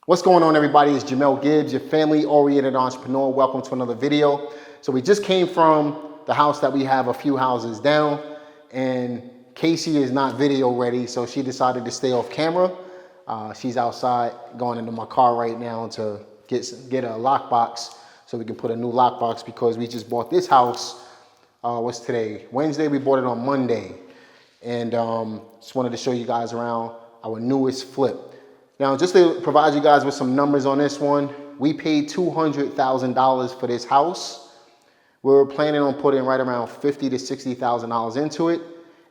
What's going on, everybody? It's Jamel Gibbs, your family-oriented entrepreneur. Welcome to another video. So we just came from the house that we have a few houses down, and Casey is not video ready, so she decided to stay off camera. She's outside going into my car right now to get a lockbox so we can put a new lockbox because we just bought this house. What's today? Wednesday. We bought it on Monday, and just wanted to show you guys around our newest flip. Now, just to provide you guys with some numbers on this one, we paid $200,000 for this house. We're planning on putting right around $50,000 to $60,000 into it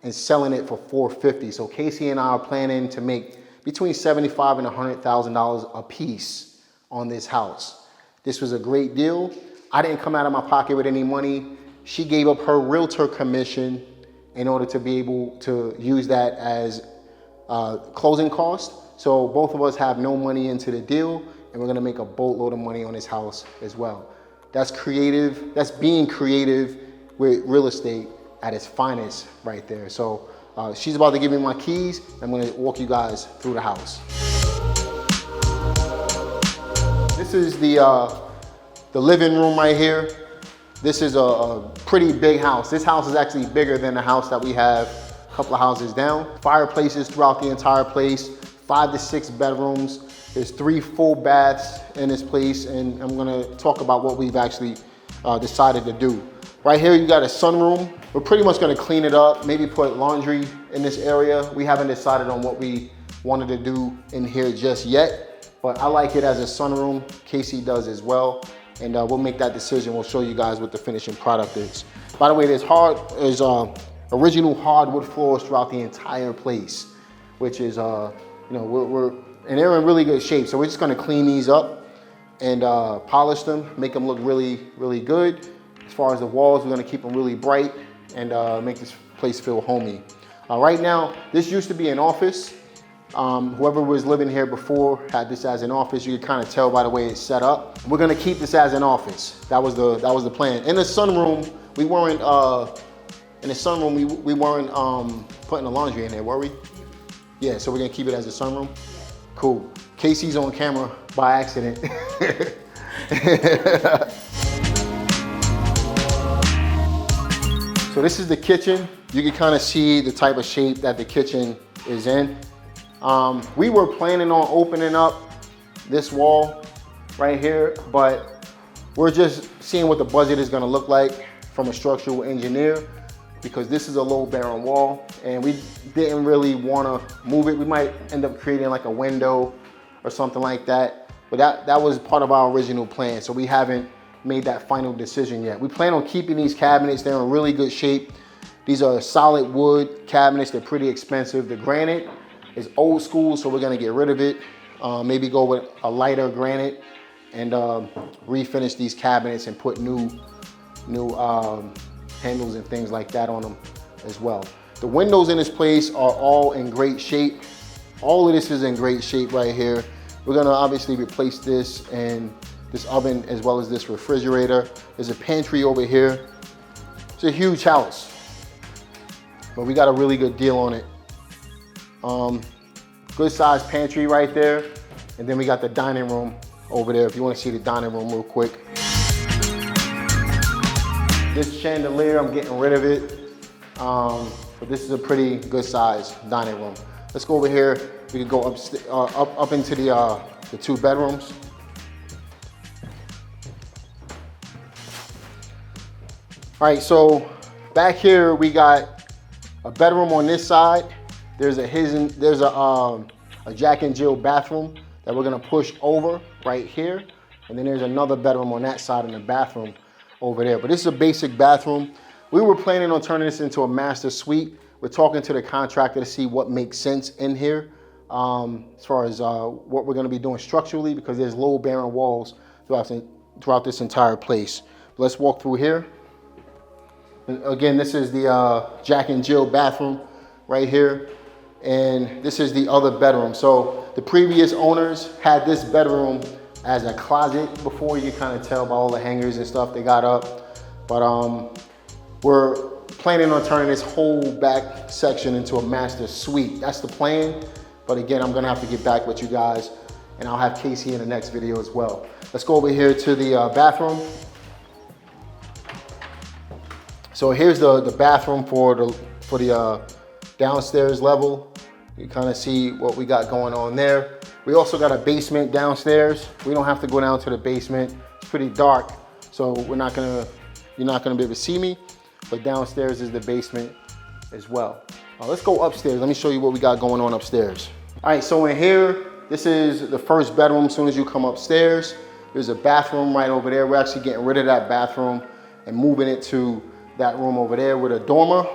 and selling it for $450,000. So Casey and I are planning to make between $75,000 and $100,000 a piece on this house. This was a great deal. I didn't come out of my pocket with any money. She gave up her realtor commission in order to be able to use that as closing costs. So both of us have no money into the deal, and we're gonna make a boatload of money on this house as well. That's creative. That's being creative with real estate at its finest right there. So she's about to give me my keys. I'm gonna walk you guys through the house. This is the living room right here. This is a pretty big house. This house is actually bigger than the house that we have a couple of houses down. Fireplaces throughout the entire place. 5 to 6 bedrooms. There's 3 full baths in this place, and I'm gonna talk about what we've actually decided to do. Right here, you got a sunroom. We're pretty much gonna clean it up, maybe put laundry in this area. We haven't decided on what we wanted to do in here just yet, but I like it as a sunroom. Casey does as well, and we'll make that decision. We'll show you guys what the finishing product is. By the way, there's original hardwood floors throughout the entire place, which is and they're in really good shape. So we're just gonna clean these up and polish them, make them look really, really good. As far as the walls, we're gonna keep them really bright and make this place feel homey. Right now, this used to be an office. Whoever was living here before had this as an office. You can kind of tell by the way it's set up. We're gonna keep this as an office. That was the plan. In the sunroom, we weren't putting the laundry in there, were we? Yeah, so we're gonna keep it as a sunroom. Cool. Casey's on camera by accident. So this is the kitchen. You can kind of see the type of shape that the kitchen is in. We were planning on opening up this wall right here, but we're just seeing what the budget is gonna look like from a structural engineer, because this is a low bearing wall and we didn't really want to move it. We might end up creating like a window or something like that, but that was part of our original plan, so we haven't made that final decision yet. We plan on keeping these cabinets. They're in really good shape. These are solid wood cabinets. They're pretty expensive. The granite is old school, so we're going to get rid of it. Maybe go with a lighter granite and refinish these cabinets and put new handles and things like that on them as well. The windows in this place are all in great shape. All of this is in great shape right here. We're gonna obviously replace this and this oven as well as this refrigerator. There's a pantry over here. It's a huge house, but we got a really good deal on it. Good sized pantry right there. And then we got the dining room over there. If you wanna see the dining room real quick. This chandelier, I'm getting rid of it. But this is a pretty good size dining room. Let's go over here. We can go up into the 2 bedrooms. All right, so back here we got a bedroom on this side. There's a Jack and Jill bathroom that we're gonna push over right here. And then there's another bedroom on that side and a bathroom over there. But this is a basic bathroom. We were planning on turning this into a master suite. We're talking to the contractor to see what makes sense in here as far as what we're gonna be doing structurally, because there's low bearing walls throughout this entire place. Let's walk through here. And again, this is the Jack and Jill bathroom right here. And this is the other bedroom. So the previous owners had this bedroom as a closet before. You can kind of tell by all the hangers and stuff they got up. But we're planning on turning this whole back section into a master suite. That's the plan. But again, I'm gonna have to get back with you guys and I'll have Casey in the next video as well. Let's go over here to the bathroom. So here's the bathroom for the downstairs level. You kind of see what we got going on there. We also got a basement downstairs. We don't have to go down to the basement. It's pretty dark, so you're not gonna be able to see me, but downstairs is the basement as well. Let's go upstairs. Let me show you what we got going on upstairs. All right, so in here, this is the first bedroom. As soon as you come upstairs, there's a bathroom right over there. We're actually getting rid of that bathroom and moving it to that room over there with a dormer.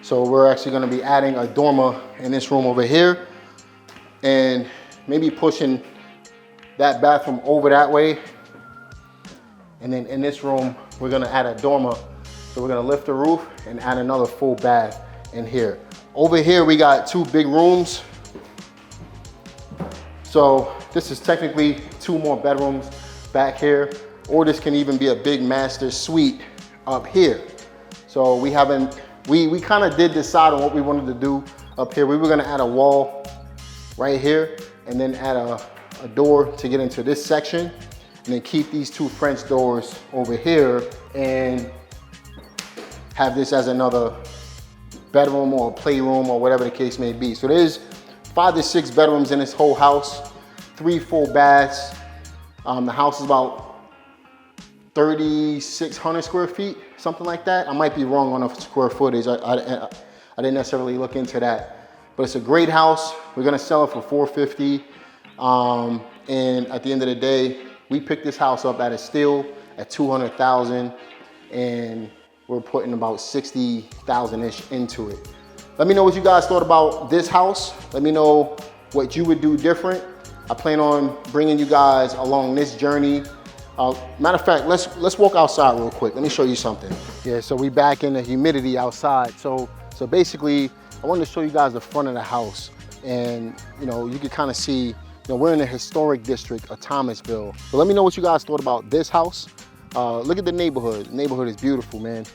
So we're actually gonna be adding a dormer in this room over here and maybe pushing that bathroom over that way. And then in this room, we're gonna add a dormer. So we're gonna lift the roof and add another full bath in here. Over here, we got 2 big rooms. So this is technically 2 more bedrooms back here, or this can even be a big master suite up here. So we kind of did decide on what we wanted to do up here. We were gonna add a wall right here and then add a door to get into this section, and then keep these 2 French doors over here and have this as another bedroom or a playroom or whatever the case may be. So there's 5 to 6 bedrooms in this whole house, 3 full baths. The house is about 3,600 square feet, something like that. I might be wrong on the square footage. I didn't necessarily look into that, but it's a great house. We're gonna sell it for $450. And at the end of the day, we picked this house up at a steal at $200,000, and we're putting about $60,000-ish into it. Let me know what you guys thought about this house. Let me know what you would do different. I plan on bringing you guys along this journey. Matter of fact, let's walk outside real quick. Let me show you something. Yeah, so we back in the humidity outside. So basically, I wanted to show you guys the front of the house, and you can kind of see, we're in the historic district of Thomasville. So let me know what you guys thought about this house. Look at the neighborhood. The neighborhood is beautiful, man.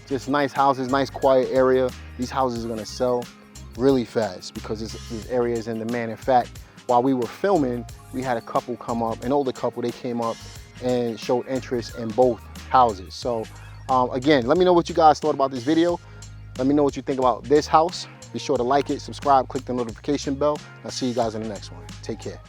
Just nice houses, nice quiet area. These houses are gonna sell really fast because this area is in demand. In fact, while we were filming, we had a couple come up, an older couple, they came up and showed interest in both houses. So again, let me know what you guys thought about this video. Let me know what you think about this house. Be sure to like it, subscribe, click the notification bell. I'll see you guys in the next one. Take care.